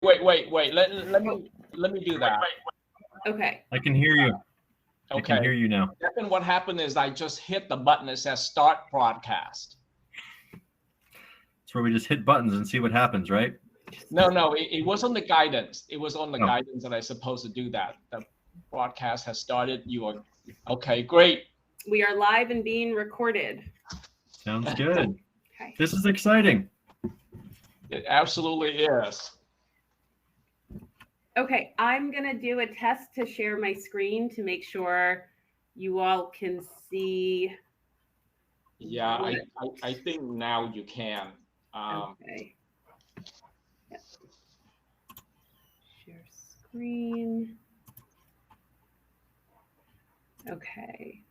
Wait. Let me do that. Okay. I can hear you. Okay. I can hear you now. Then what happened is I just hit the button that says start broadcast. It's where we just hit buttons and see what happens, right? No, it was on the guidance. It was on the guidance that I supposed to do that. The broadcast has started. You are okay, great. We are live and being recorded. Sounds good. Okay. This is exciting. It absolutely is. Okay, I'm gonna do a test to share my screen to make sure you all can see. Yeah, I think now you can. Okay. Yep. Share screen. Okay.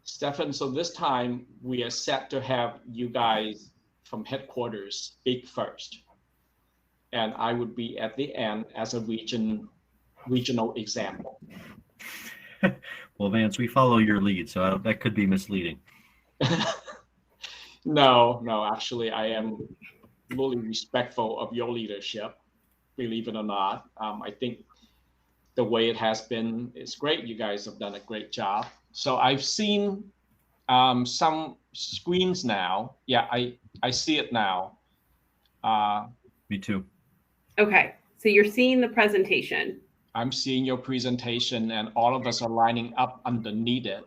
Stefan, so this time we are set to have you guys from headquarters speak first. And I would be at the end as a regional example. Well, Vance, we follow your lead, so that could be misleading. No, actually, I am really respectful of your leadership, believe it or not. I think the way it has been is great. You guys have done a great job. So I've seen some screens now. Yeah, I see it now. Me too. Okay, so you're seeing the presentation. I'm seeing your presentation and all of us are lining up underneath it.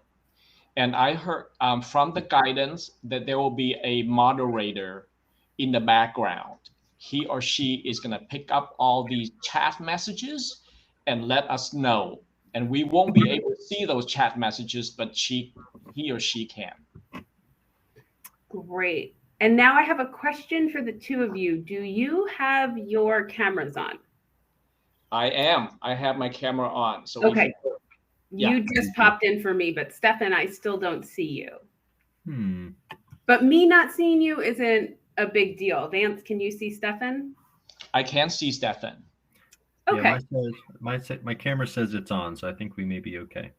And I heard from the guidance that there will be a moderator in the background. He or she is going to pick up all these chat messages and let us know. And we won't be able to see those chat messages, but he or she can. Great. And now I have a question for the two of you. Do you have your cameras on? I am. I have my camera on. So okay. You just popped in for me, but Stefan, I still don't see you. But me not seeing you isn't a big deal. Vance, can you see Stefan? I can see Stefan. Okay. Yeah, my camera says it's on, so I think we may be okay.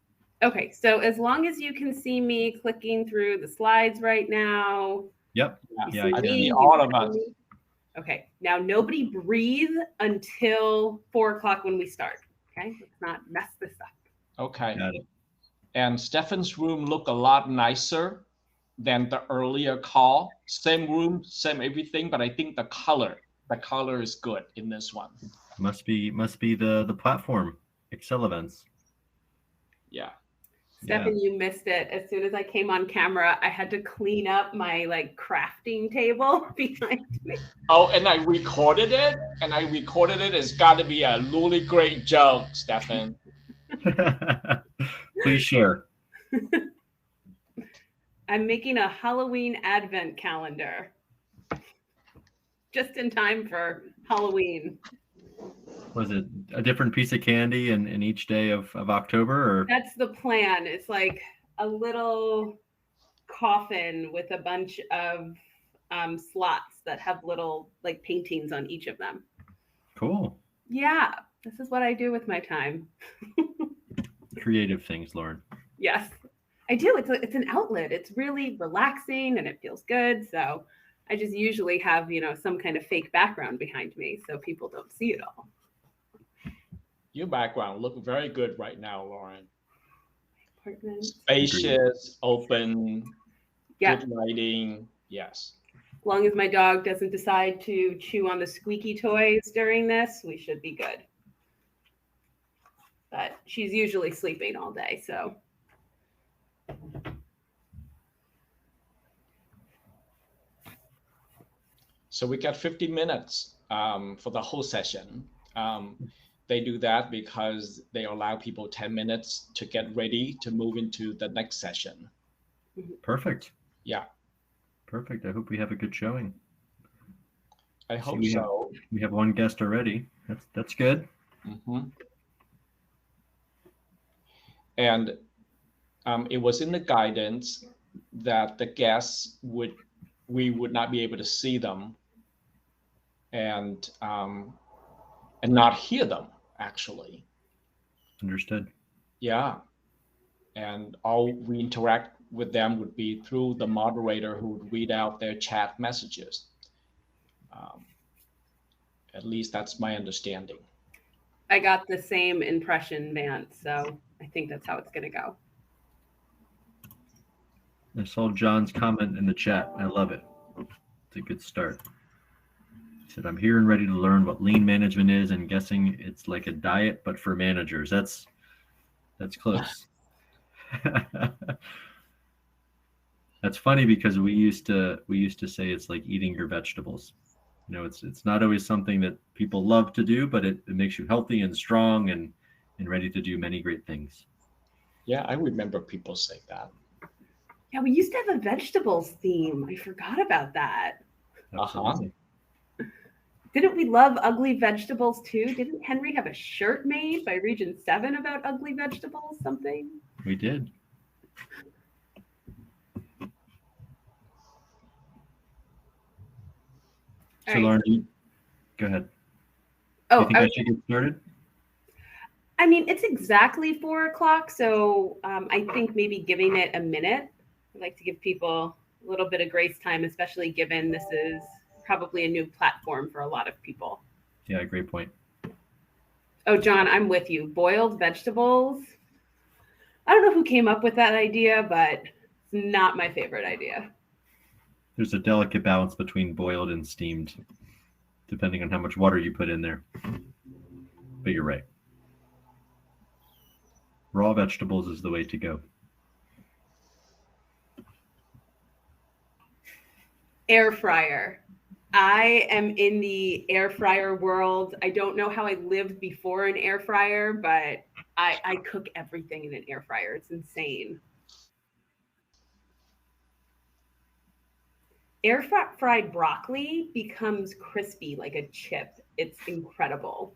Okay, so as long as you can see me clicking through the slides right now. Yep. Yeah, I see all of us. Okay, now nobody breathe until 4:00 when we start. Okay, let's not mess this up. Okay. Got it. And Stefan's room looked a lot nicer than the earlier call. Same room, same everything, but I think the color is good in this one. Must be the platform, Excel events. Yeah. Stefan, you missed it. As soon as I came on camera, I had to clean up my crafting table behind me. Oh, and I recorded it. It's got to be a really great joke, Stefan. Please share. I'm making a Halloween advent calendar. Just in time for Halloween. Was it a different piece of candy in each day of October? Or? That's the plan. It's like a little coffin with a bunch of slots that have little paintings on each of them. Cool. Yeah, this is what I do with my time. Creative things, Lauren. Yes, I do. It's an outlet. It's really relaxing and it feels good. So I just usually have, some kind of fake background behind me so people don't see it all. Your background look very good right now, Lauren. Apartment. Spacious, open, good lighting. Yes. As long as my dog doesn't decide to chew on the squeaky toys during this, we should be good. But she's usually sleeping all day, so. So we got 50 minutes for the whole session. They do that because they allow people 10 minutes to get ready to move into the next session. Perfect. Yeah. Perfect. I hope we have a good showing. I hope so. We have one guest already. That's good. Mm-hmm. And it was in the guidance that the guests we would not be able to see them and not hear them, actually. Understood. Yeah. And all we interact with them would be through the moderator who would read out their chat messages. At least that's my understanding. I got the same impression, Vance. So I think that's how it's going to go. I saw John's comment in the chat. I love it. It's a good start. He said, I'm here and ready to learn what lean management is and guessing it's like a diet, but for managers. That's close. That's funny because we used to say it's like eating your vegetables. You know, it's not always something that people love to do, but it makes you healthy and strong and ready to do many great things. Yeah, I remember people say that. Yeah, we used to have a vegetables theme. I forgot about that. Absolutely. Didn't we love ugly vegetables too? Didn't Henry have a shirt made by Region 7 about ugly vegetables? Something? We did. So, right. Lauren, go ahead. Oh, do you think I should get started? I mean, it's exactly 4 o'clock, so I think maybe giving it a minute. I'd like to give people a little bit of grace time, especially given this is probably a new platform for a lot of people. Yeah, great point. Oh, John, I'm with you. Boiled vegetables. I don't know who came up with that idea, but it's not my favorite idea. There's a delicate balance between boiled and steamed, depending on how much water you put in there. But you're right. Raw vegetables is the way to go. Air fryer. I am in the air fryer world. I don't know how I lived before an air fryer, but I cook everything in an air fryer. It's insane. Air fried broccoli becomes crispy like a chip. It's incredible.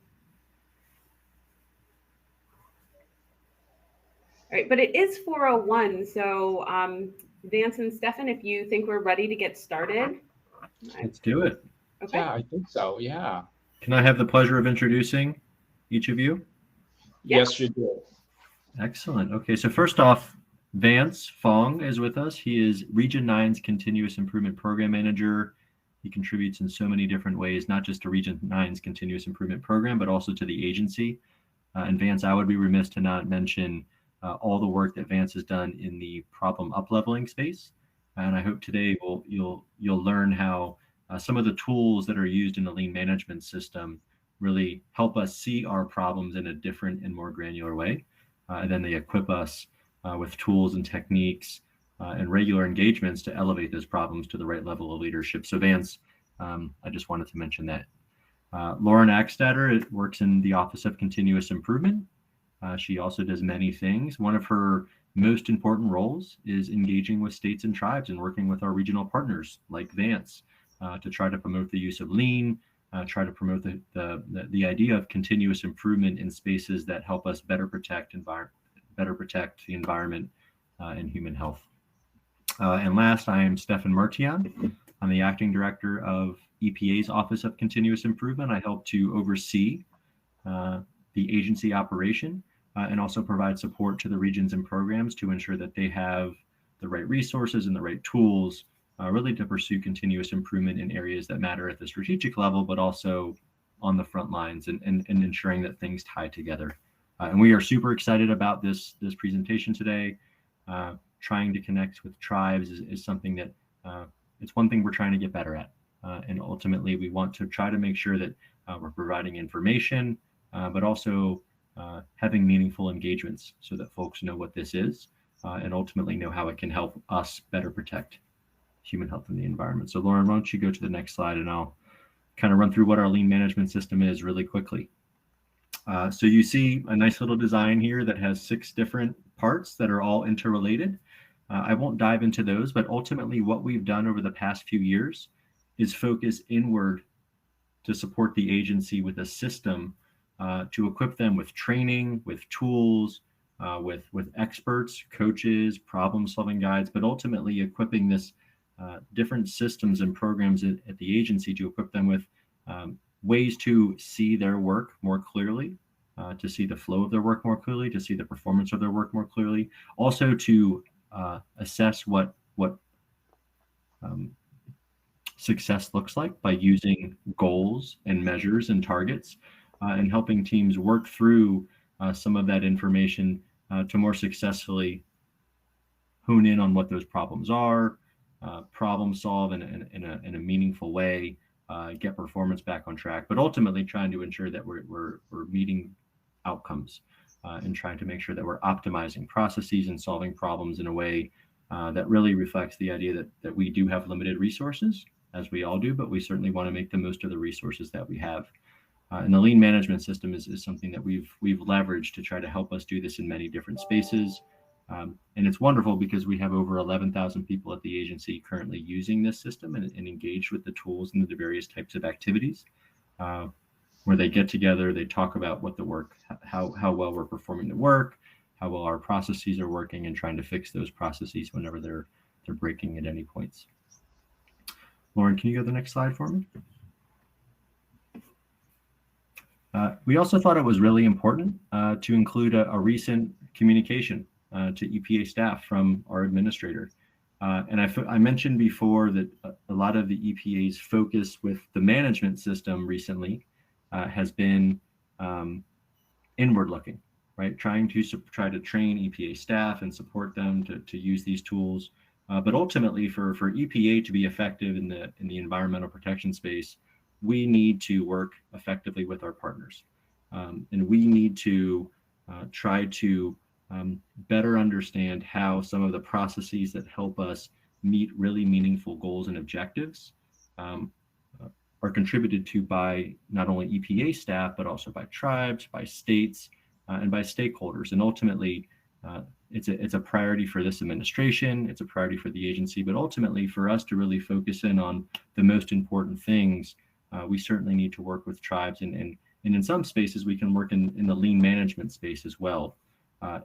All right, but it is 4:01, so Vance and Stefan, if you think we're ready to get started. Let's do it. Okay. Yeah, I think so, yeah. Can I have the pleasure of introducing each of you? Yes, you do. Excellent. Okay, so first off, Vance Fong is with us. He is Region 9's Continuous Improvement Program Manager. He contributes in so many different ways, not just to Region 9's Continuous Improvement Program, but also to the agency. And Vance, I would be remiss to not mention all the work that Vance has done in the problem up-leveling space. And I hope today you'll learn how some of the tools that are used in the lean management system really help us see our problems in a different and more granular way. And then they equip us with tools and techniques and regular engagements to elevate those problems to the right level of leadership. So Vance, I just wanted to mention that. Lauren Achstatter works in the Office of Continuous Improvement. She also does many things. One of her most important roles is engaging with states and tribes and working with our regional partners like Vance to try to promote the use of lean, try to promote the idea of continuous improvement in spaces that help us better protect the environment and human health. And last, I am Stefan Martiyan. I'm the acting director of EPA's Office of Continuous Improvement. I help to oversee the agency operation and also provide support to the regions and programs to ensure that they have the right resources and the right tools really to pursue continuous improvement in areas that matter at the strategic level, but also on the front lines and ensuring that things tie together. And we are super excited about this presentation today. Trying to connect with tribes is something that it's one thing we're trying to get better at. And ultimately, we want to try to make sure that we're providing information, but also having meaningful engagements so that folks know what this is and ultimately know how it can help us better protect human health and the environment. So Lauren, why don't you go to the next slide and I'll kind of run through what our lean management system is really quickly. So you see a nice little design here that has 6 different parts that are all interrelated. I won't dive into those, but ultimately what we've done over the past few years is focus inward to support the agency with a system to equip them with training, with tools, with experts, coaches, problem-solving guides, but ultimately equipping this different systems and programs at the agency to equip them with ways to see their work more clearly, to see the flow of their work more clearly, to see the performance of their work more clearly, also to assess what success looks like by using goals and measures and targets, and helping teams work through some of that information to more successfully hone in on what those problems are, problem solve in a meaningful way, get performance back on track, but ultimately trying to ensure that we're meeting outcomes and trying to make sure that we're optimizing processes and solving problems in a way that really reflects the idea that we do have limited resources, as we all do, but we certainly want to make the most of the resources that we have. And the lean management system is something that we've leveraged to try to help us do this in many different spaces. And it's wonderful because we have over 11,000 people at the agency currently using this system and engaged with the tools and the various types of activities where they get together, they talk about what the work, how well we're performing the work, how well our processes are working, and trying to fix those processes whenever they're breaking at any points. Lauren, can you go to the next slide for me? We also thought it was really important to include a recent communication to EPA staff from our administrator. And I mentioned before that a lot of the EPA's focus with the management system recently has been inward looking, right? Trying to train EPA staff and support them to use these tools. But ultimately for EPA to be effective in the environmental protection space, we need to work effectively with our partners. And we need to try to better understand how some of the processes that help us meet really meaningful goals and objectives are contributed to by not only EPA staff, but also by tribes, by states, and by stakeholders. And ultimately, it's a priority for this administration, it's a priority for the agency, but ultimately for us to really focus in on the most important things, we certainly need to work with tribes. And in some spaces, we can work in the lean management space as well.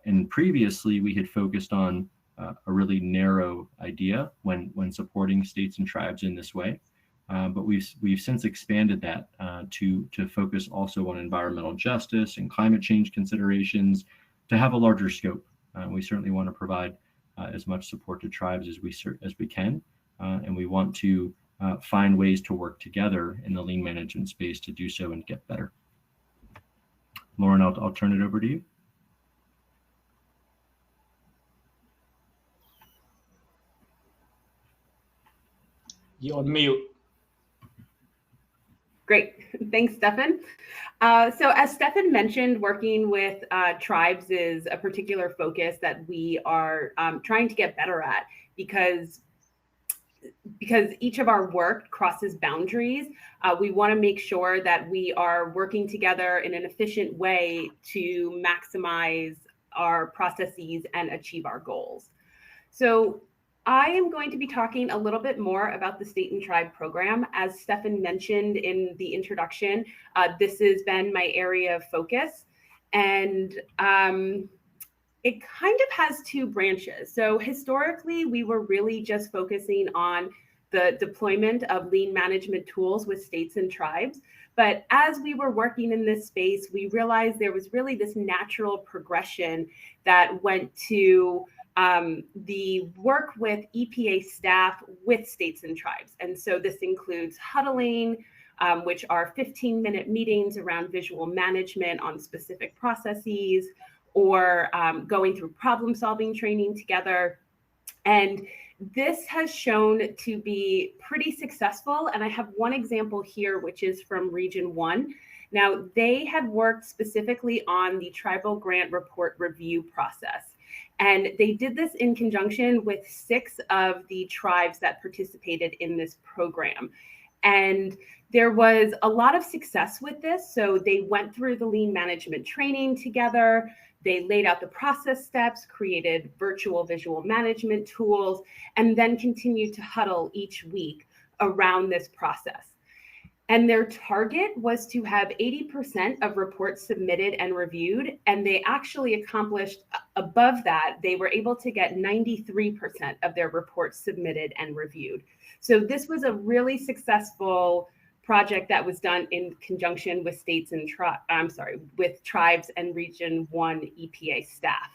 And previously, we had focused on a really narrow idea when supporting states and tribes in this way. But we've since expanded that to focus also on environmental justice and climate change considerations to have a larger scope. We certainly want to provide as much support to tribes as we can, and we want to find ways to work together in the lean management space to do so and get better. Lauren, I'll turn it over to you. You're on mute. Great. Thanks, Stefan. So as Stefan mentioned, working with tribes is a particular focus that we are trying to get better at because each of our work crosses boundaries. We want to make sure that we are working together in an efficient way to maximize our processes and achieve our goals. So I am going to be talking a little bit more about the State and Tribe program. As Stefan mentioned in the introduction, this has been my area of focus, and it kind of has two branches. So historically, we were really just focusing on the deployment of lean management tools with states and tribes. But as we were working in this space, we realized there was really this natural progression that went to the work with EPA staff with states and tribes. And so this includes huddling, which are 15-minute meetings around visual management on specific processes, or going through problem-solving training together. And this has shown to be pretty successful. And I have one example here, which is from Region 1. Now, they had worked specifically on the tribal grant report review process. And they did this in conjunction with 6 of the tribes that participated in this program. And there was a lot of success with this. So they went through the lean management training together. They laid out the process steps, created virtual visual management tools, and then continued to huddle each week around this process. And their target was to have 80% of reports submitted and reviewed. And they actually accomplished above that. They were able to get 93% of their reports submitted and reviewed. So this was a really successful project that was done in conjunction with states and with tribes and Region 1 EPA staff.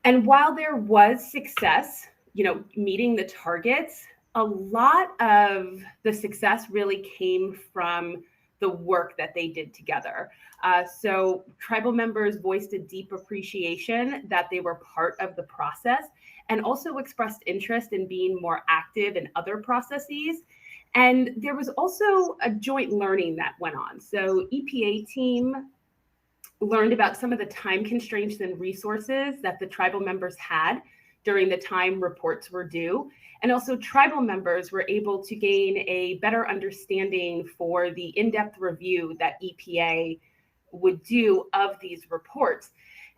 And while there was success, meeting the targets, a lot of the success really came from the work that they did together. So tribal members voiced a deep appreciation that they were part of the process and also expressed interest in being more active in other processes. And there was also a joint learning that went on. So EPA team learned about some of the time constraints and resources that the tribal members had during the time reports were due. And also tribal members were able to gain a better understanding for the in-depth review that EPA would do of these reports.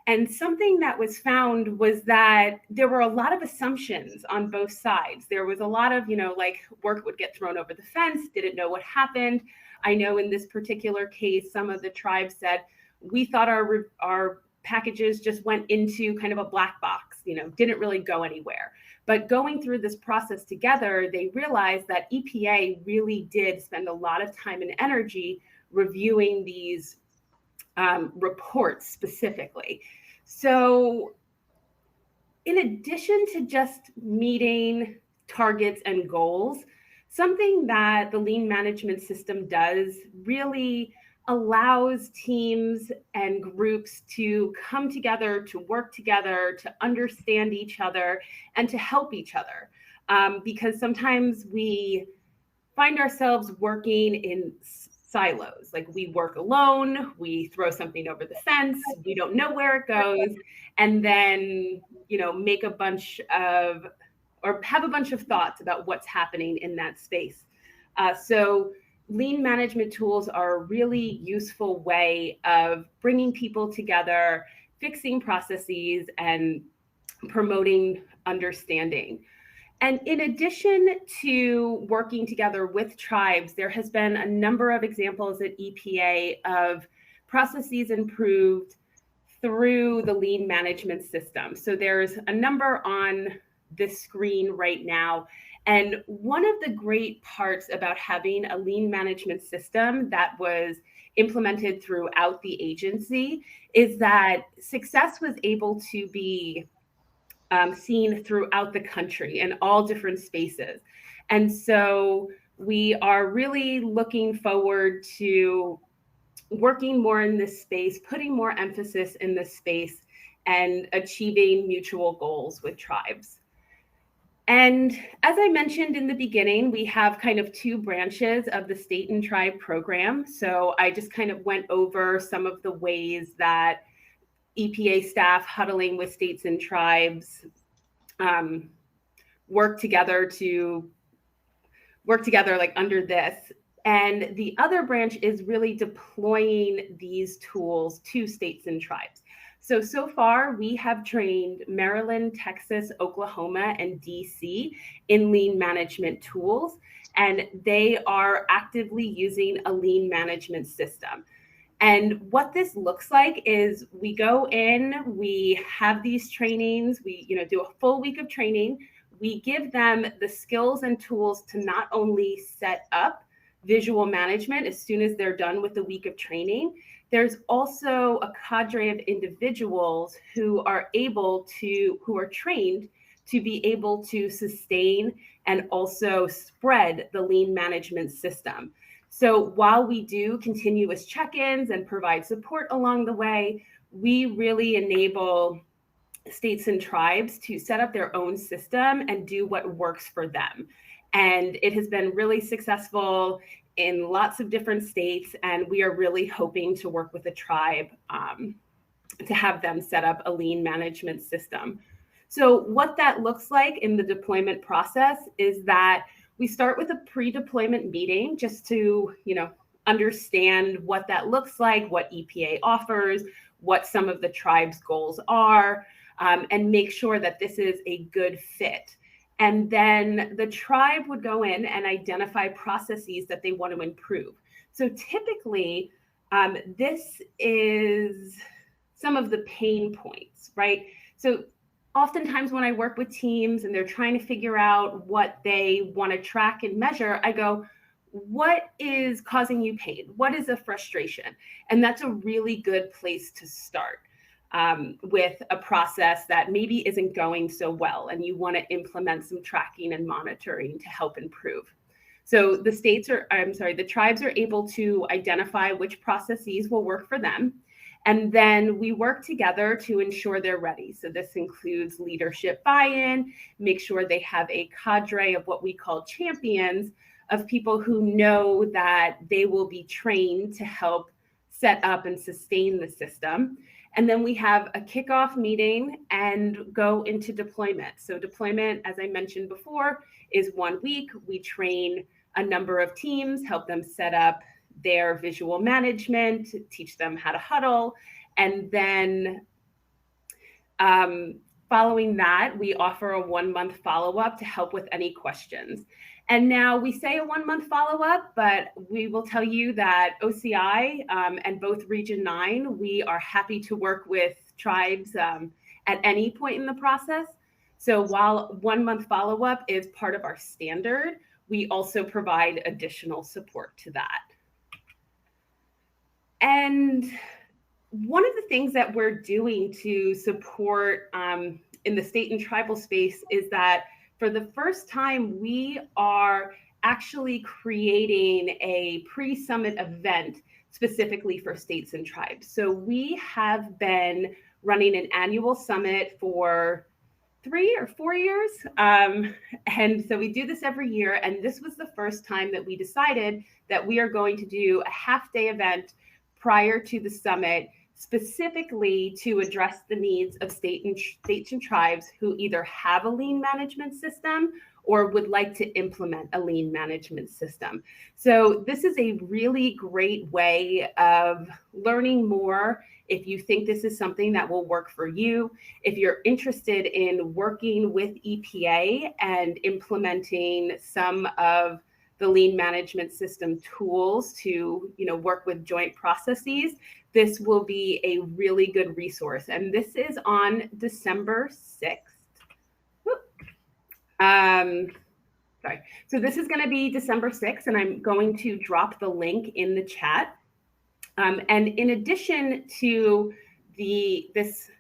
And something that was found was that there were a lot of assumptions on both sides. There was a lot of, like work would get thrown over the fence, didn't know what happened. I know in this particular case, some of the tribes said, we thought our packages just went into kind of a black box, didn't really go anywhere. But going through this process together, they realized that EPA really did spend a lot of time and energy reviewing these reports specifically. So in addition to just meeting targets and goals, something that the lean management system does really allows teams and groups to come together, to work together, to understand each other, and to help each other. Because sometimes we find ourselves working in silos. Like we work alone, we throw something over the fence, we don't know where it goes, and then, make a bunch of, or have a bunch of thoughts about what's happening in that space. So lean management tools are a really useful way of bringing people together, fixing processes, and promoting understanding. And in addition to working together with tribes, there has been a number of examples at EPA of processes improved through the lean management system. So there's a number on this screen right now. And one of the great parts about having a lean management system that was implemented throughout the agency is that success was able to be seen throughout the country in all different spaces. And so we are really looking forward to working more in this space, putting more emphasis in this space, and achieving mutual goals with tribes. And as I mentioned in the beginning, we have kind of two branches of the state and tribe program. So I just kind of went over some of the ways that EPA staff huddling with states and tribes work together like under this. And the other branch is really deploying these tools to states and tribes. So far, we have trained Maryland, Texas, Oklahoma, and DC in lean management tools, and they are actively using a lean management system. And what this looks like is we go in, we have these trainings, we do a full week of training. We give them the skills and tools to not only set up visual management as soon as they're done with the week of training. There's also a cadre of individuals who are trained to be able to sustain and also spread the lean management system. So while we do continuous check-ins and provide support along the way, we really enable states and tribes to set up their own system and do what works for them. And it has been really successful in lots of different states, and we are really hoping to work with a tribe to have them set up a lean management system. So what that looks like in the deployment process is that we start with a pre-deployment meeting just to, understand what that looks like, what EPA offers, what some of the tribe's goals are, and make sure that this is a good fit. And then the tribe would go in and identify processes that they want to improve. So typically, this is some of the pain points, right? So oftentimes when I work with teams and they're trying to figure out what they want to track and measure, I go, what is causing you pain? What is a frustration? And that's a really good place to start. with a process that maybe isn't going so well, and you want to implement some tracking and monitoring to help improve. So the tribes are able to identify which processes will work for them. And then we work together to ensure they're ready. So this includes leadership buy-in, make sure they have a cadre of what we call champions, of people who know that they will be trained to help set up and sustain the system. And then we have a kickoff meeting and go into deployment. So deployment, as I mentioned before, is 1 week. We train a number of teams, help them set up their visual management, teach them how to huddle. And then following that, we offer a 1-month follow-up to help with any questions. And now we say a 1-month follow-up, but we will tell you that OCI and both Region 9, we are happy to work with tribes at any point in the process. So while 1-month follow-up is part of our standard, we also provide additional support to that. And one of the things that we're doing to support in the state and tribal space is that for the first time, we are actually creating a pre-summit event specifically for states and tribes. So we have been running an annual summit for 3 or 4 years. And so we do this every year. And this was the first time that we decided that we are going to do a half-day event prior to the summit, specifically to address the needs of states and tribes who either have a lean management system or would like to implement a lean management system. So this is a really great way of learning more. If you think this is something that will work for you, if you're interested in working with EPA and implementing some of the lean management system tools to, work with joint processes, this will be a really good resource. And this is on December 6th. So this is going to be December 6th, and I'm going to drop the link in the chat. And in addition to this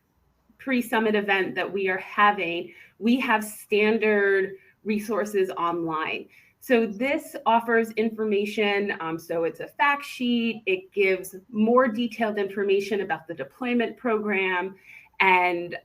pre-summit event that we are having, we have standard resources online. So this offers information. So it's a fact sheet. It gives more detailed information about the deployment program, and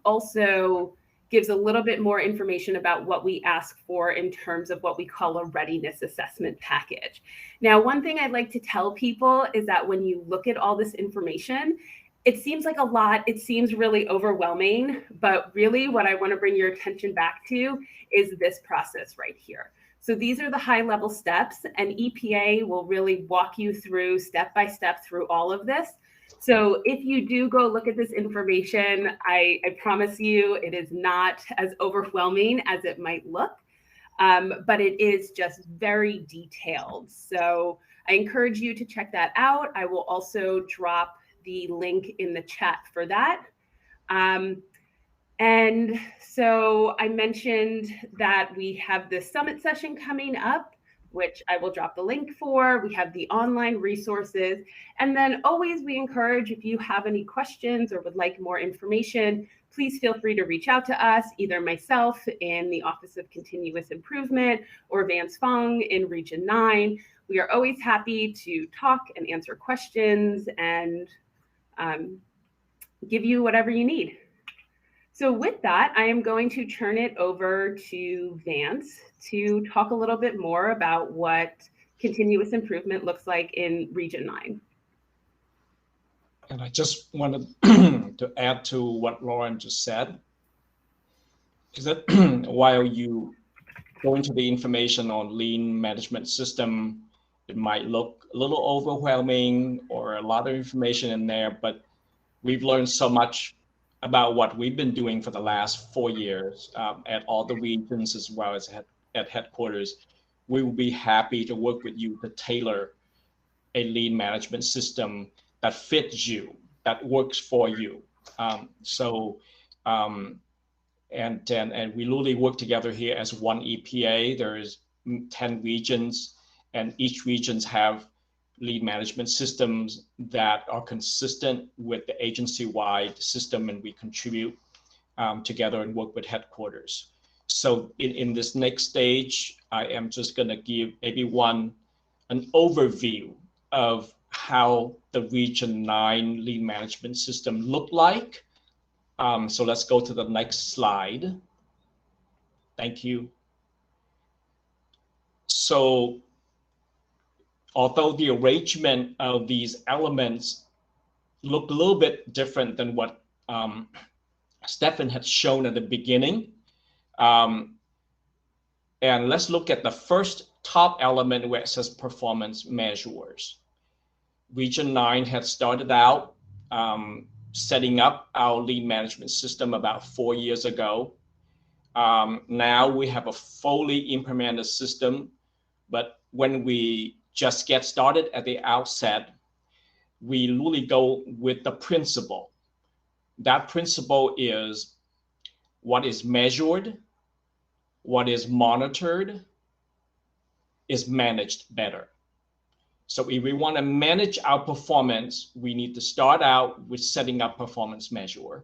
also gives a little bit more information about what we ask for in terms of what we call a readiness assessment package. Now, one thing I'd like to tell people is that when you look at all this information, it seems like a lot, it seems really overwhelming, but really what I want to bring your attention back to is this process right here. So these are the high-level steps, and EPA will really walk you through step by step through all of this. So if you do go look at this information, I promise you it is not as overwhelming as it might look, but it is just very detailed. So I encourage you to check that out. I will also drop the link in the chat for that. And so I mentioned that we have the summit session coming up, which I will drop the link for. We have the online resources. And then always we encourage, if you have any questions or would like more information, please feel free to reach out to us, either myself in the Office of Continuous Improvement or Vance Fong in Region 9. We are always happy to talk and answer questions and give you whatever you need. So with that, I am going to turn it over to Vance to talk a little bit more about what continuous improvement looks like in Region 9. And I just wanted to add to what Lauren just said, is that while you go into the information on lean management system, it might look a little overwhelming or a lot of information in there, but we've learned so much about what we've been doing for the last 4 years at all the regions as well as at headquarters. We will be happy to work with you to tailor a lean management system that fits you, that works for you. And we really work together here as one EPA. There is 10 regions, and each regions have lead management systems that are consistent with the agency-wide system, and we contribute together and work with headquarters. So in this next stage, I am just going to give everyone an overview of how the Region 9 lead management system looked like. So let's go to the next slide. Thank you. So although the arrangement of these elements look a little bit different than what Stefan had shown at the beginning, and let's look at the first top element where it says performance measures. Region 9 had started out setting up our lead management system about 4 years ago. Now we have a fully implemented system, but when we just get started at the outset, we really go with the principle. That principle is what is measured, what is monitored, is managed better. So if we want to manage our performance, we need to start out with setting up performance measure.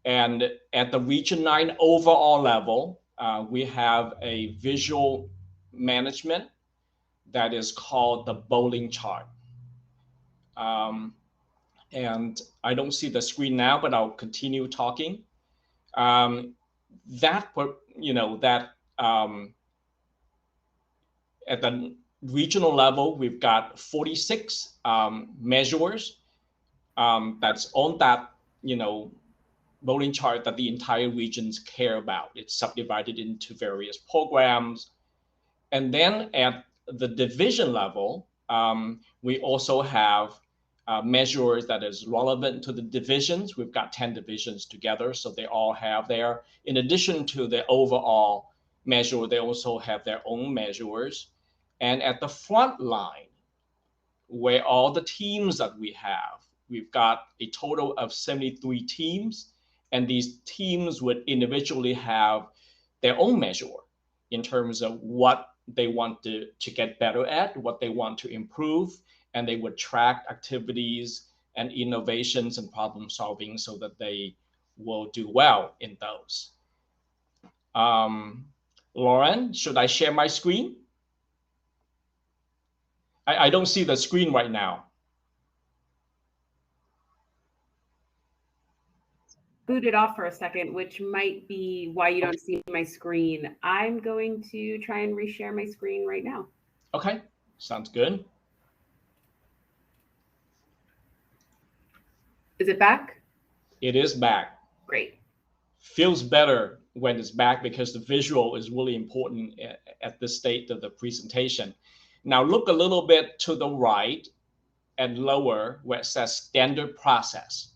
And at the Region 9 overall level, we have a visual management that is called the bowling chart. And I don't see the screen now, but I'll continue talking. At the regional level, we've got 46 measures that's on that, bowling chart that the entire regions care about. It's subdivided into various programs. And then at the division level, we also have measures that is relevant to the divisions. We've got 10 divisions together, so they all have their, in addition to the overall measure, they also have their own measures. And at the front line, where all the teams that we have, we've got a total of 73 teams, and these teams would individually have their own measure in terms of what they want to get better at, what they want to improve, and they would track activities and innovations and problem solving so that they will do well in those. Lauren, should I share my screen? I don't see the screen right now. Booted off for a second, which might be why you don't see my screen. I'm going to try and reshare my screen right now. Okay, sounds good. Is it back? It is back. Great. Feels better when it's back because the visual is really important at this state of the presentation. Now look a little bit to the right and lower where it says standard process.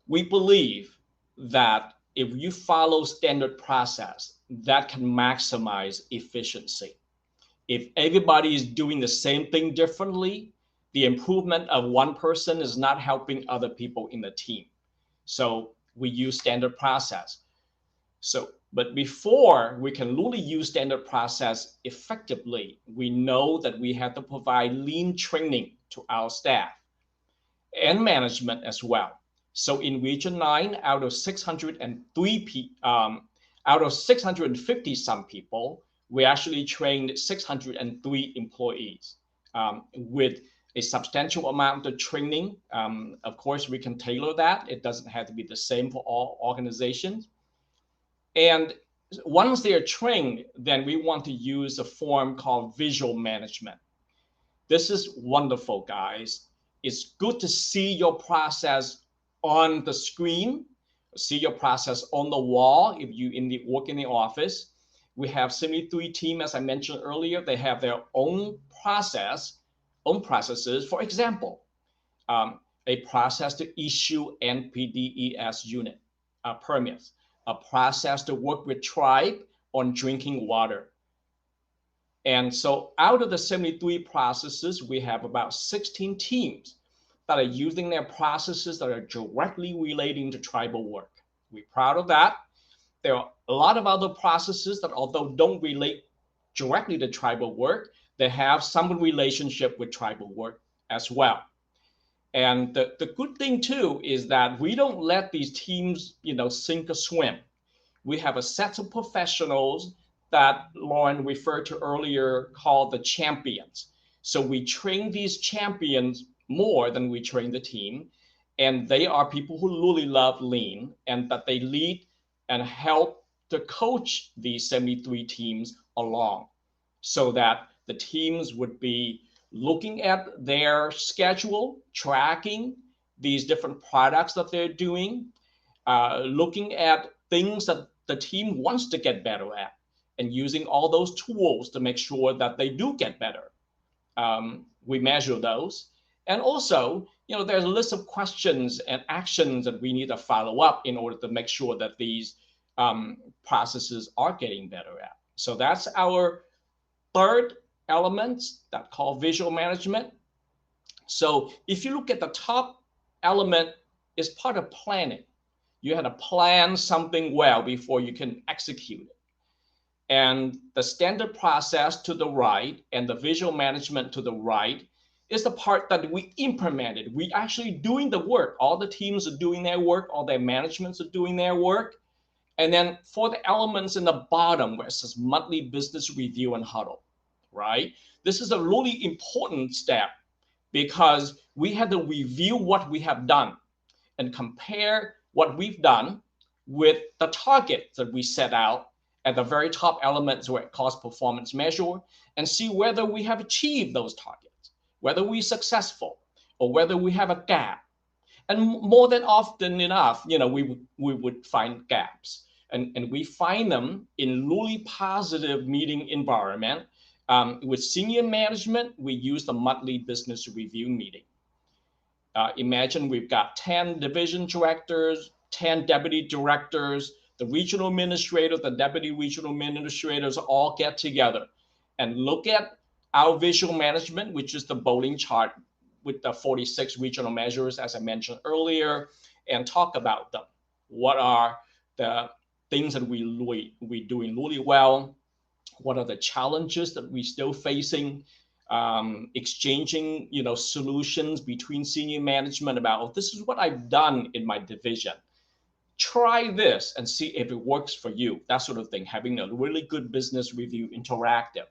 We believe that if you follow standard process, that can maximize efficiency. If everybody is doing the same thing differently, the improvement of one person is not helping other people in the team. So we use standard process. But before we can really use standard process effectively, we know that we have to provide lean training to our staff and management as well. So in Region 9, out of 650 some people, we actually trained 603 employees with a substantial amount of training. Of course, we can tailor that. It doesn't have to be the same for all organizations. And once they are trained, then we want to use a form called visual management. This is wonderful, guys. It's good to see your process on the screen, see your process on the wall if you work in the office. We have 73 teams, as I mentioned earlier. They have their own processes. For example, a process to issue NPDES unit permits, a process to work with tribe on drinking water. And so out of the 73 processes, we have about 16 teams that are using their processes that are directly relating to tribal work. We're proud of that. There are a lot of other processes that, although don't relate directly to tribal work, they have some relationship with tribal work as well. And the good thing too is that we don't let these teams, sink or swim. We have a set of professionals that Lauren referred to earlier called the champions. So we train these champions more than we train the team. And they are people who really love lean, and that they lead and help to coach these 73 teams along, so that the teams would be looking at their schedule, tracking these different products that they're doing, looking at things that the team wants to get better at, and using all those tools to make sure that they do get better. We measure those. And also, there's a list of questions and actions that we need to follow up in order to make sure that these processes are getting better at. So that's our third element that called visual management. So if you look at the top element, is part of planning. You had to plan something well before you can execute it. And the standard process to the right and the visual management to the right is the part that we implemented. We actually doing the work. All the teams are doing their work. All their managements are doing their work. And then for the elements in the bottom where it says monthly business review and huddle, right? This is a really important step because we had to review what we have done and compare what we've done with the targets that we set out at the very top elements where it calls performance measure, and see whether we have achieved those targets, whether we're successful or whether we have a gap. And more than often enough, we would find gaps. And we find them in really positive meeting environment. With senior management, we use the monthly business review meeting. Imagine we've got 10 division directors, 10 deputy directors, the regional administrator, the deputy regional administrators all get together and look at our visual management, which is the bowling chart with the 46 regional measures, as I mentioned earlier, and talk about them. What are the things that we're doing really well? What are the challenges that we're still facing? Exchanging, solutions between senior management about, oh, this is what I've done in my division. Try this and see if it works for you. That sort of thing. Having a really good business review interactive.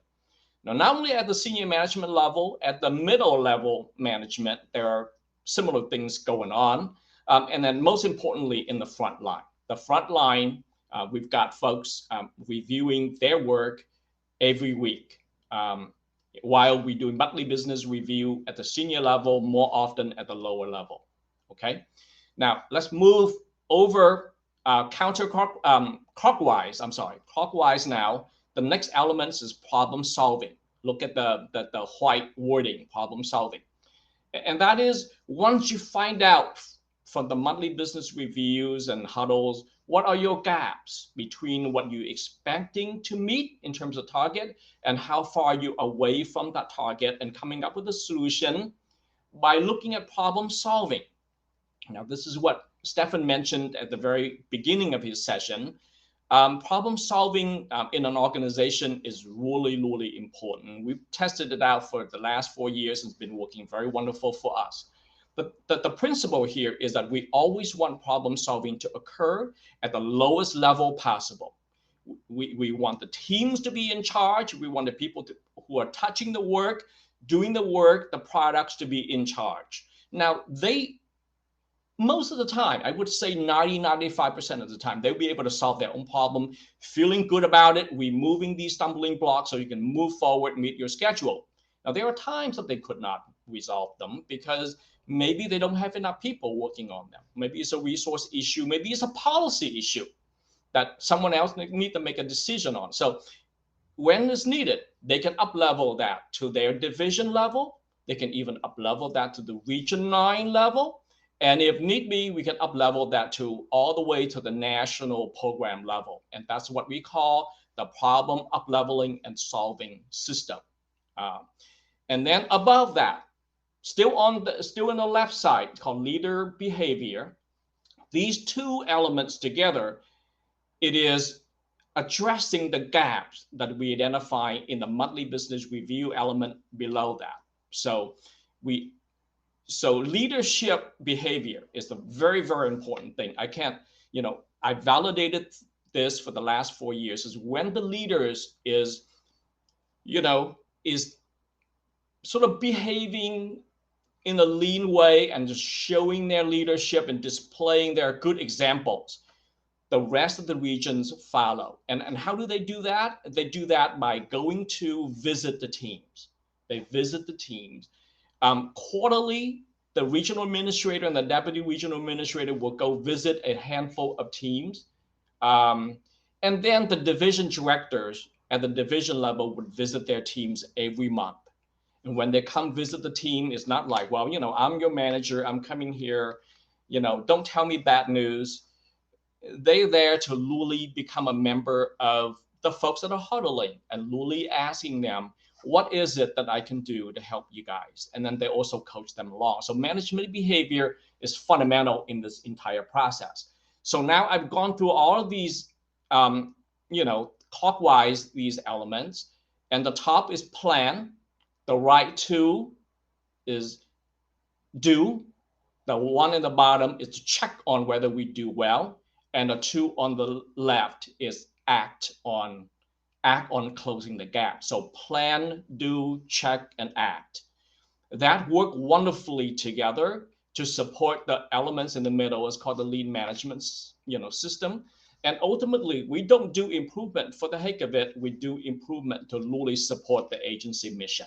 Now, not only at the senior management level, at the middle level management, there are similar things going on. And then most importantly, in the front line. The front line, we've got folks reviewing their work every week. While we're doing monthly business review at the senior level, more often at the lower level. Okay. Now, let's move over clockwise now. The next element is problem solving. Look at the white wording, problem solving. And that is, once you find out from the monthly business reviews and huddles, what are your gaps between what you're expecting to meet in terms of target and how far you're away from that target, and coming up with a solution by looking at problem solving. Now, this is what Stefan mentioned at the very beginning of his session. Problem solving in an organization is really, really important. We've tested it out for the last 4 years. It's been working very wonderful for us. But the principle here is that we always want problem solving to occur at the lowest level possible. We want the teams to be in charge. We want the people who are touching the work, doing the work, the products to be in charge. Now, most of the time, I would say 95% of the time, they'll be able to solve their own problem, feeling good about it, removing these stumbling blocks so you can move forward, meet your schedule. Now, there are times that they could not resolve them because maybe they don't have enough people working on them. Maybe it's a resource issue. Maybe it's a policy issue that someone else needs to make a decision on. So when it's needed, they can up-level that to their division level. They can even up-level that to the Region 9 level. And if need be, we can up-level that to all the way to the national program level. And that's what we call the problem up-leveling and solving system. And then above that, still on the left side, called leader behavior. These two elements together, it is addressing the gaps that we identify in the monthly business review element below that. So leadership behavior is a very, very important thing. I validated this for the last 4 years, is when the leaders is sort of behaving in a lean way and just showing their leadership and displaying their good examples, the rest of the regions follow. And how do they do that? They do that by going to visit the teams. They visit the teams. Quarterly, the regional administrator and the deputy regional administrator will go visit a handful of teams. And then the division directors at the division level would visit their teams every month. And when they come visit the team, it's not like, well, I'm your manager, I'm coming here, don't tell me bad news. They're there to really become a member of the folks that are huddling and really asking them, what is it that I can do to help you guys? And then they also coach them along. So management behavior is fundamental in this entire process. So now I've gone through all of these, clockwise, these elements, and the top is plan. The right two is do. The one in the bottom is to check on whether we do well. And the two on the left is act on closing the gap. So plan, do, check, and act. That work wonderfully together to support the elements in the middle. Is called the lean management system. And ultimately, we don't do improvement for the heck of it. We do improvement to really support the agency mission.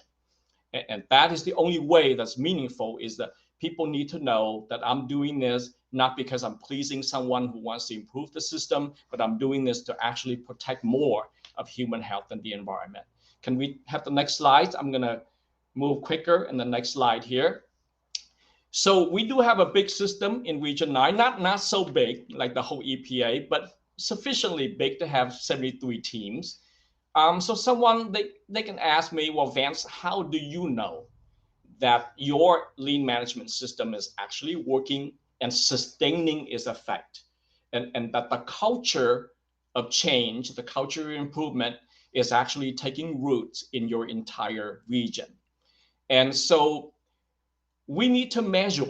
And that is the only way that's meaningful, is that people need to know that I'm doing this not because I'm pleasing someone who wants to improve the system, but I'm doing this to actually protect more of human health and the environment. Can we have the next slide? I'm going to move quicker in the next slide here. So we do have a big system in Region 9, not so big like the whole EPA, but sufficiently big to have 73 teams. So someone, they can ask me, well, Vance, how do you know that your lean management system is actually working and sustaining its effect, and that the culture of change, the culture of improvement is actually taking roots in your entire region? And so we need to measure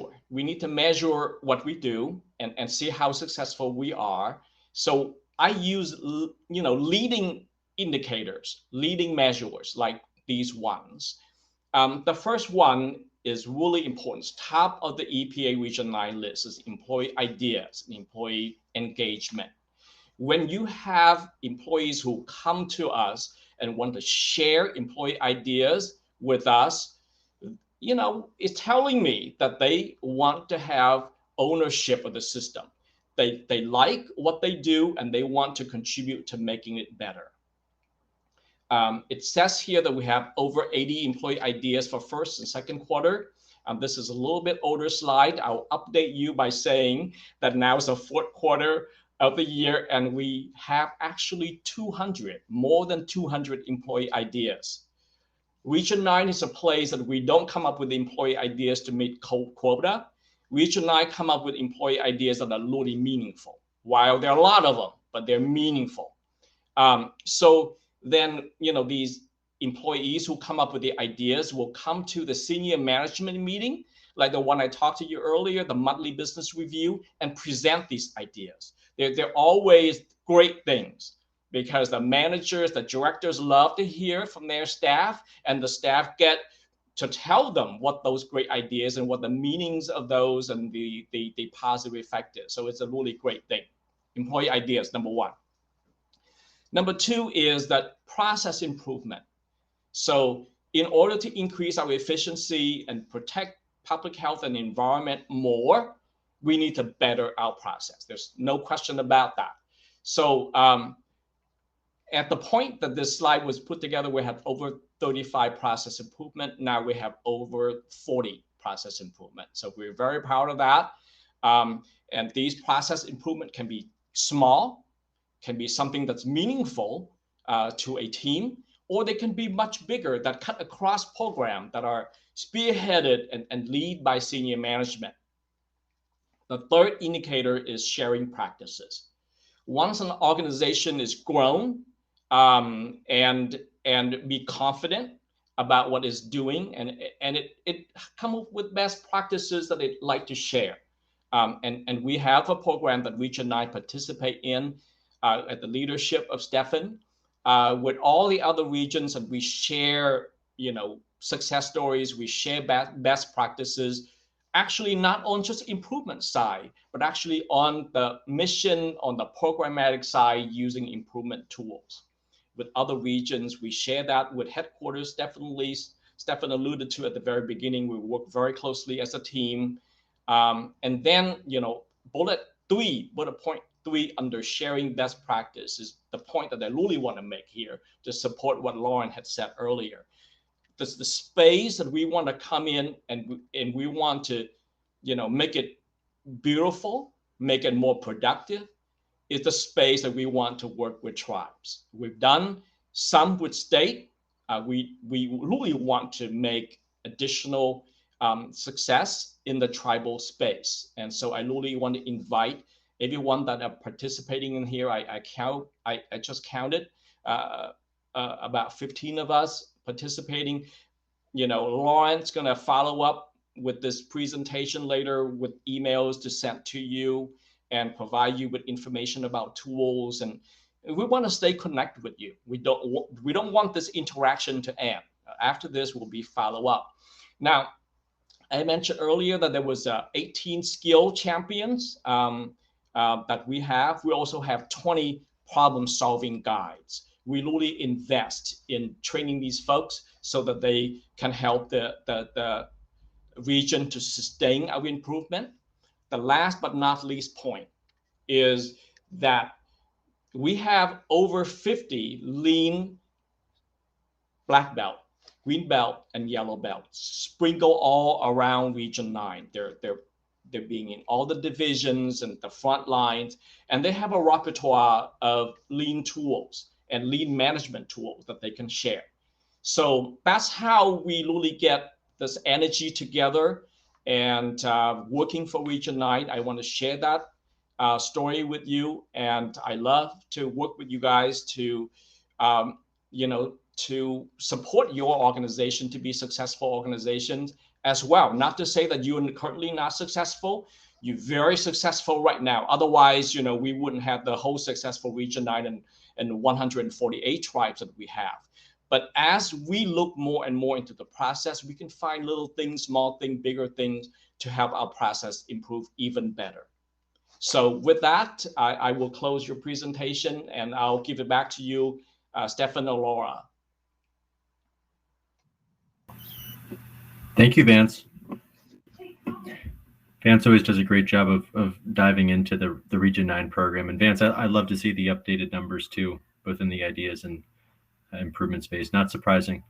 what we do and see how successful we are. So I use leading indicators, leading measures like these ones. The first one is really important. Top of the EPA Region 9 list is employee ideas and employee engagement. When you have employees who come to us and want to share employee ideas with us, it's telling me that they want to have ownership of the system. They like what they do and they want to contribute to making it better. It says here that we have over 80 employee ideas for first and second quarter. This is a little bit older slide. I'll update you by saying that now is the fourth quarter of the year, and we have actually more than 200 employee ideas. Region 9 is a place that we don't come up with employee ideas to meet quota. Region 9 come up with employee ideas that are really meaningful. While there are a lot of them, but they're meaningful. So then, these employees who come up with the ideas will come to the senior management meeting, like the one I talked to you earlier, the monthly business review, and present these ideas. They're always great things, because the managers, the directors love to hear from their staff, and the staff get to tell them what those great ideas and what the meanings of those and the positive effect is. So it's a really great thing. Employee ideas, number one. Number two is that process improvement. So in order to increase our efficiency and protect public health and environment more, we need to better our process. There's no question about that. So at the point that this slide was put together, we had over 35 process improvement. Now we have over 40 process improvement. So we're very proud of that. And these process improvement can be small, can be something that's meaningful to a team, or they can be much bigger that cut across programs that are spearheaded and lead by senior management. The third indicator is sharing practices. once an organization is grown and be confident about what it's doing, and it come up with best practices that it like to share. And we have a program that Region 9 participate in at the leadership of Stefan with all the other regions, and we share, success stories, we share best practices, actually not on just improvement side, but actually on the mission, on the programmatic side, using improvement tools. With other regions, we share that with headquarters. Definitely, Stefan alluded to at the very beginning, we work very closely as a team. And then, bullet point 3 under sharing best practice is the point that I really want to make here to support what Lauren had said earlier. This the space that we want to come in and we want to, make it beautiful, make it more productive. It's the space that we want to work with tribes. We've done some with state. We really want to make additional success in the tribal space. And so I really want to invite everyone that are participating in here. I just counted about 15 of us participating. Lauren's going to follow up with this presentation later with emails to send to you and provide you with information about tools. And we want to stay connected with you. We don't want this interaction to end. After this will be follow up. Now, I mentioned earlier that there was 18 skill champions that we have. We also have 20 problem-solving guides. We really invest in training these folks so that they can help the region to sustain our improvement. The last but not least point is that we have over 50 lean black belt, green belt, and yellow belt sprinkled all around Region 9. They're being in all the divisions and the front lines, and they have a repertoire of lean tools and lean management tools that they can share. So that's how we really get this energy together and working for Region 9. I want to share that story with you, and I love to work with you guys to, to support your organization to be successful organizations as well. Not to say that you're currently not successful. You're very successful right now. Otherwise, we wouldn't have the whole successful Region 9 and 148 tribes that we have. But as we look more and more into the process, we can find little things, small things, bigger things to help our process improve even better. So with that, I will close your presentation and I'll give it back to you, Stefan or Laura. Thank you, Vance. Vance always does a great job of diving into the Region 9 program. And Vance, I love to see the updated numbers too, both in the ideas and improvement space. Not surprising,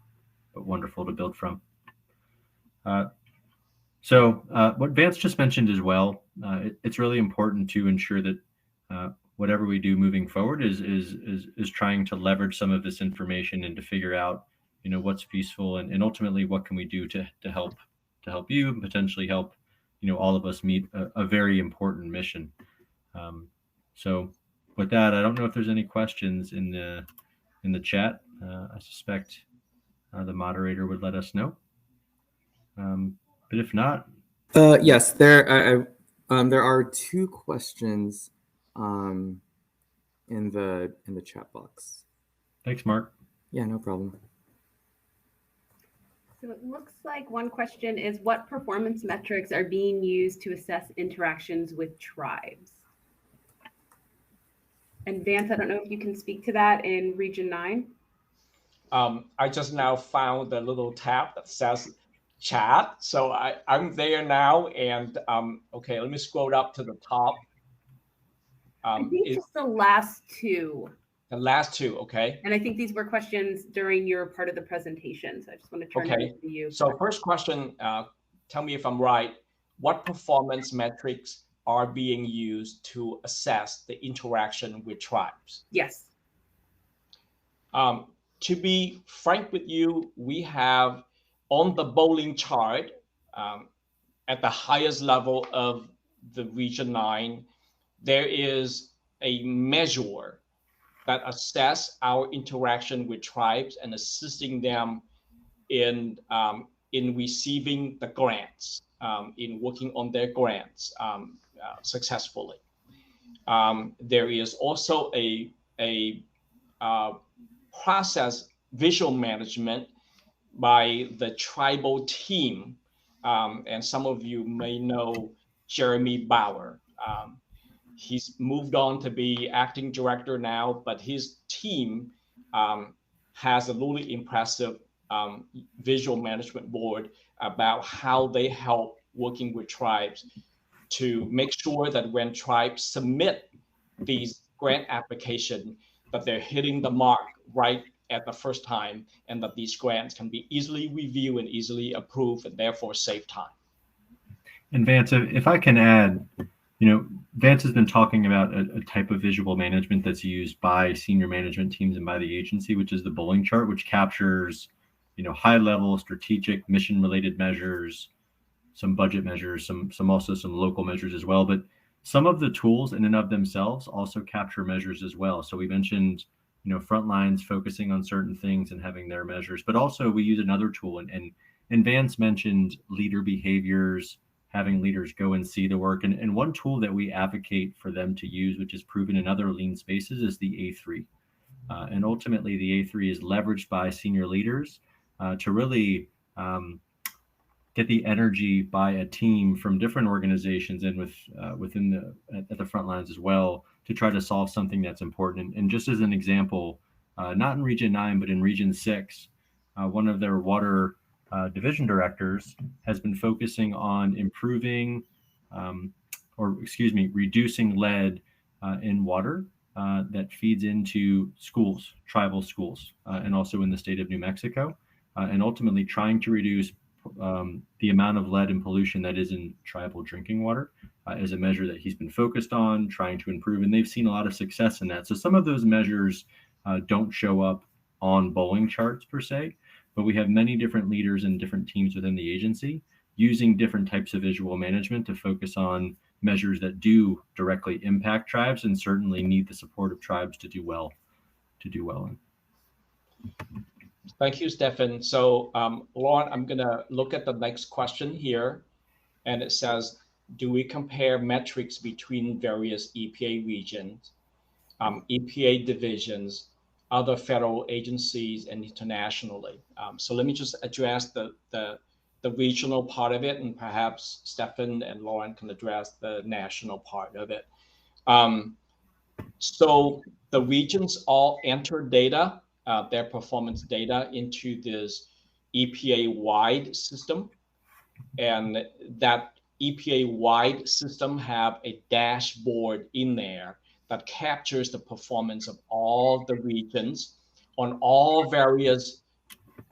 but wonderful to build from. So what Vance just mentioned as well, it's really important to ensure that whatever we do moving forward is trying to leverage some of this information and to figure out, what's useful and ultimately what can we do to help you and potentially help, all of us meet a very important mission. So with that, I don't know if there's any questions in the chat. I suspect the moderator would let us know. But if not, yes, there are 2 questions in the chat box. Thanks, Mark. Yeah, no problem. So it looks like one question is, what performance metrics are being used to assess interactions with tribes? And Vance, I don't know if you can speak to that in Region 9. I just now found the little tab that says chat. So I'm there now. And okay, let me scroll up to the top. I think just the last 2. The last 2, okay. And I think these were questions during your part of the presentation. So I just want to turn it to you. So first question, tell me if I'm right. What performance metrics are being used to assess the interaction with tribes? Yes. To be frank with you, we have on the bowling chart at the highest level of the Region 9, there is a measure that assess our interaction with tribes and assisting them in receiving the grants, in working on their grants successfully. There is also a process visual management by the tribal team. And some of you may know Jeremy Bauer. He's moved on to be acting director now, but his team has a really impressive visual management board about how they help working with tribes to make sure that when tribes submit these grant application, that they're hitting the mark right at the first time, and that these grants can be easily reviewed and easily approved, and therefore save time. And Vance, if I can add, Vance has been talking about a type of visual management that's used by senior management teams and by the agency, which is the bowling chart, which captures, high-level strategic mission-related measures, some budget measures, some local measures as well. But some of the tools in and of themselves also capture measures as well. So we mentioned, front lines focusing on certain things and having their measures, but also we use another tool. And Vance mentioned leader behaviors, having leaders go and see the work. And one tool that we advocate for them to use, which is proven in other lean spaces, is the A3. And ultimately, the A3 is leveraged by senior leaders to really get the energy by a team from different organizations and within at the front lines as well, to try to solve something that's important. And just as an example, not in Region 9, but in Region 6, one of their water division directors has been focusing on reducing lead in water that feeds into schools, tribal schools, and also in the state of New Mexico, and ultimately trying to reduce the amount of lead and pollution that is in tribal drinking water is a measure that he's been focused on, trying to improve, and they've seen a lot of success in that. So some of those measures don't show up on bowling charts per se, but we have many different leaders and different teams within the agency using different types of visual management to focus on measures that do directly impact tribes and certainly need the support of tribes to do well in. Thank you, Stefan. So, Lauren, I'm going to look at the next question here. And it says, do we compare metrics between various EPA regions, EPA divisions, other federal agencies, and internationally? So let me just address the regional part of it, and perhaps Stefan and Lauren can address the national part of it. So the regions all enter data, their performance data, into this EPA-wide system, and that EPA-wide system have a dashboard in there that captures the performance of all the regions on all various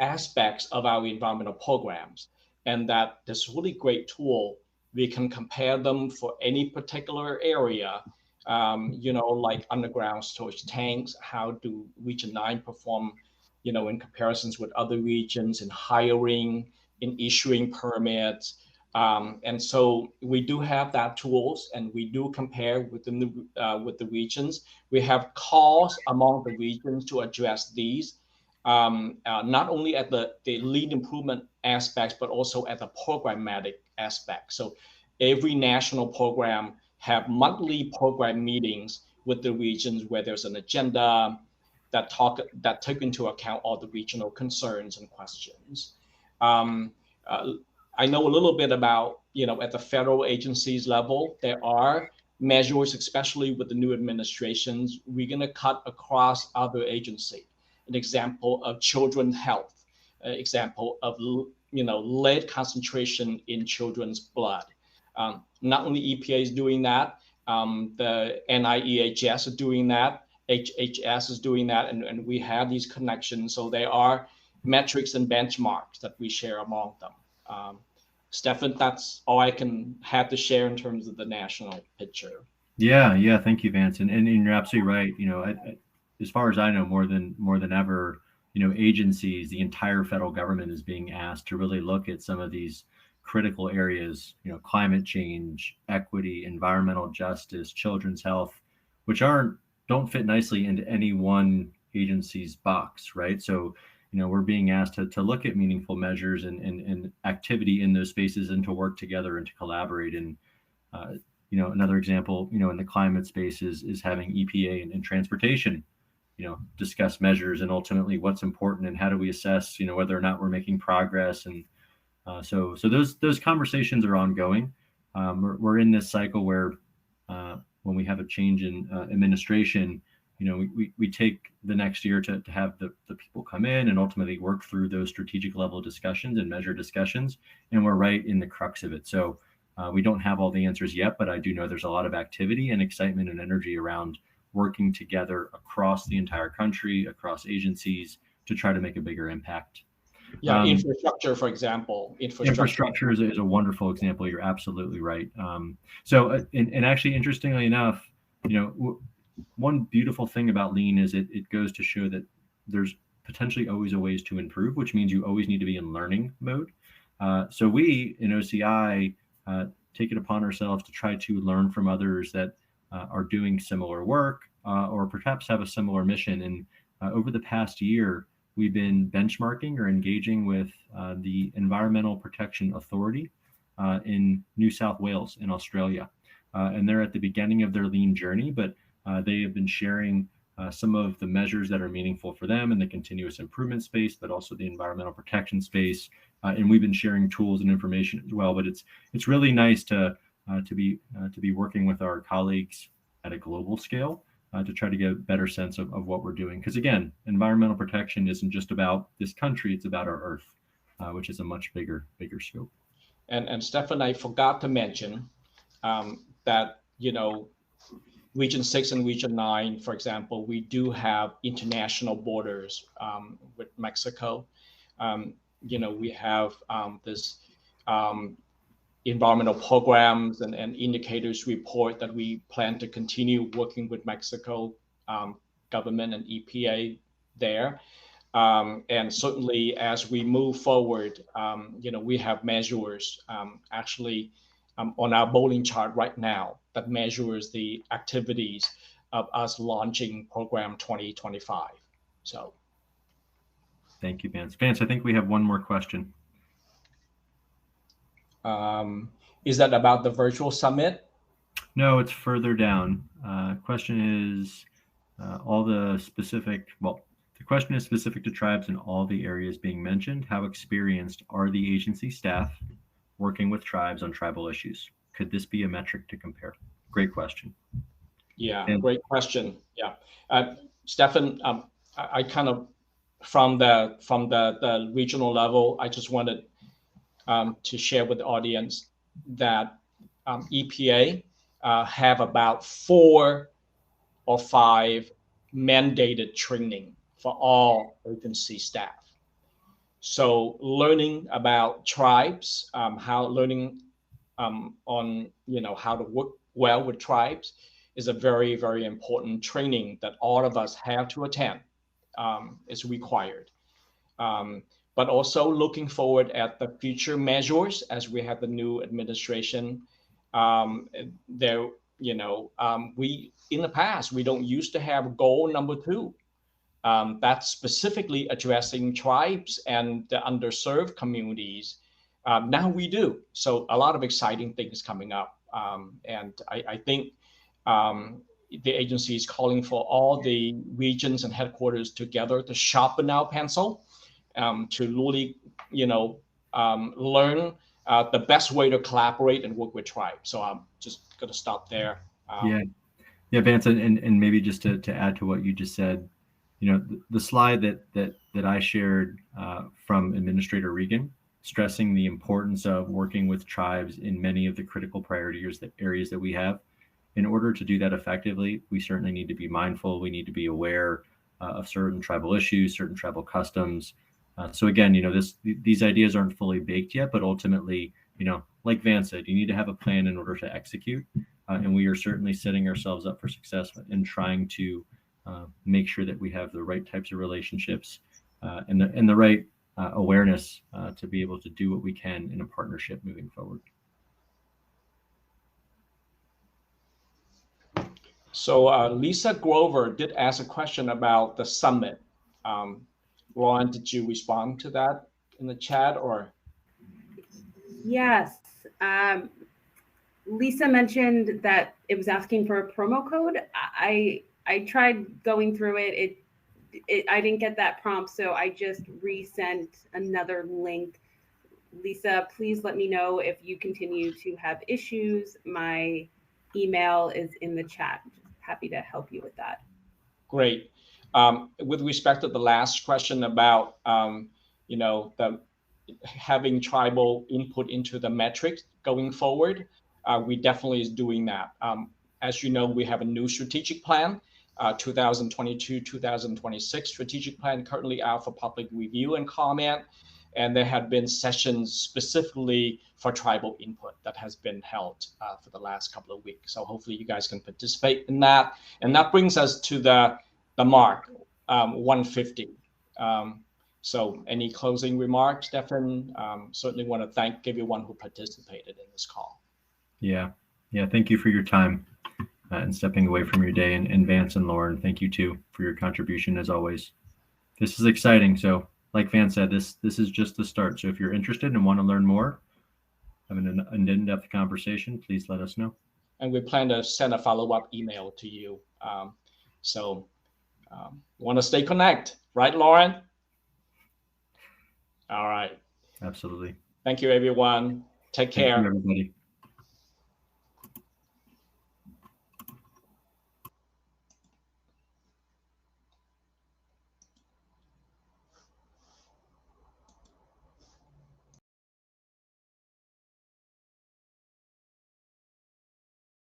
aspects of our environmental programs. And that this really great tool, we can compare them for any particular area, like underground storage tanks. How do Region 9 perform, in comparisons with other regions in hiring, in issuing permits? And so we do have that tools, and we do compare within with the regions. We have calls among the regions to address these, not only at the lead improvement aspects, but also at the programmatic aspect. So every national program have monthly program meetings with the regions where there's an agenda that take into account all the regional concerns and questions. I know a little bit about, at the federal agencies level, there are measures, especially with the new administrations, we're going to cut across other agencies. An example of children's health, an example of, lead concentration in children's blood. Not only EPA is doing that, the NIEHS is doing that, HHS is doing that, and we have these connections. So there are metrics and benchmarks that we share among them. Stefan, that's all I can have to share in terms of the national picture. Yeah. Thank you, Vance. And you're absolutely right. As far as I know, more than ever, agencies, the entire federal government is being asked to really look at some of these critical areas, climate change, equity, environmental justice, children's health, which don't fit nicely into any one agency's box, right? So, we're being asked to look at meaningful measures and activity in those spaces and to work together and to collaborate. And, another example, in the climate space is having EPA and transportation, discuss measures and ultimately what's important and how do we assess, whether or not we're making progress. And so those conversations are ongoing. We're in this cycle where when we have a change in administration, we take the next year to have the people come in and ultimately work through those strategic level discussions and measure discussions. And we're right in the crux of it. So we don't have all the answers yet, but I do know there's a lot of activity and excitement and energy around working together across the entire country, across agencies to try to make a bigger impact. Yeah, infrastructure, for example. Infrastructure is a wonderful example. You're absolutely right. And actually, interestingly enough, one beautiful thing about lean is it goes to show that there's potentially always a ways to improve, which means you always need to be in learning mode. So we in OCI take it upon ourselves to try to learn from others that are doing similar work or perhaps have a similar mission. And over the past year, we've been benchmarking or engaging with the Environmental Protection Authority in New South Wales in Australia. And they're at the beginning of their lean journey, but they have been sharing some of the measures that are meaningful for them in the continuous improvement space, but also the environmental protection space. And we've been sharing tools and information as well. But it's really nice to be working with our colleagues at a global scale to try to get a better sense of what we're doing. Because again, environmental protection isn't just about this country; it's about our Earth, which is a much bigger scope. And Stefan, I forgot to mention that Region 6 and Region 9, for example, we do have international borders with Mexico. We have this environmental programs and indicators report that we plan to continue working with Mexico government and EPA there. And certainly as we move forward, we have measures actually on our bowling chart right now that measures the activities of us launching program 2025. So. Thank you, Vance. Vance, I think we have one more question. Is that about the virtual summit? No, it's further down. Question is the question is specific to tribes in all the areas being mentioned. How experienced are the agency staff working with tribes on tribal issues? Could this be a metric to compare? Great question. Yeah, great question. Yeah, Stefan, I kind of from the regional level, I just wanted to share with the audience that EPA have about 4 or 5 mandated training for all agency staff. So learning about tribes, on how to work well with tribes is a very, very important training that all of us have to attend. Is required. But also looking forward at the future measures as we have the new administration. We in the past we don't used to have goal number 2. That's specifically addressing tribes and the underserved communities. Now we do. So a lot of exciting things coming up. And I think the agency is calling for all the regions and headquarters together to sharpen our pencil, to really, learn the best way to collaborate and work with tribes. So I'm just going to stop there. Yeah, Vance, and maybe just to add to what you just said, the slide that I shared from Administrator Regan, stressing the importance of working with tribes in many of the critical priorities areas that we have. In order to do that effectively, we certainly need to be mindful. We need to be aware of certain tribal issues, certain tribal customs. So again, these ideas aren't fully baked yet, but ultimately, like Vance said, you need to have a plan in order to execute. And we are certainly setting ourselves up for success in trying to make sure that we have the right types of relationships and the right awareness to be able to do what we can in a partnership moving forward. So Lisa Grover did ask a question about the summit. Lauren, did you respond to that in the chat or? Yes. Lisa mentioned that it was asking for a promo code. I tried going through it. I didn't get that prompt, so I just resent another link. Lisa, please let me know if you continue to have issues. My email is in the chat. Just happy to help you with that. Great. With respect to the last question about the having tribal input into the metrics going forward, we definitely is doing that. As you know, we have a new strategic plan, 2022-2026 strategic plan currently out for public review and comment. And there have been sessions specifically for tribal input that has been held for the last couple of weeks. So hopefully you guys can participate in that. And that brings us to the mark, 150. So any closing remarks, Stefan? Certainly want to thank everyone who participated in this call. Yeah. Thank you for your time and stepping away from your day. And Vance and Lauren, thank you too for your contribution as always. This is exciting. So like Vance said, this is just the start. So if you're interested and want to learn more, having an in-depth conversation, please let us know. And we plan to send a follow-up email to you. Want to stay connected, right, Lauren? All right. Absolutely. Thank you, everyone. Take care. Thank you, everybody.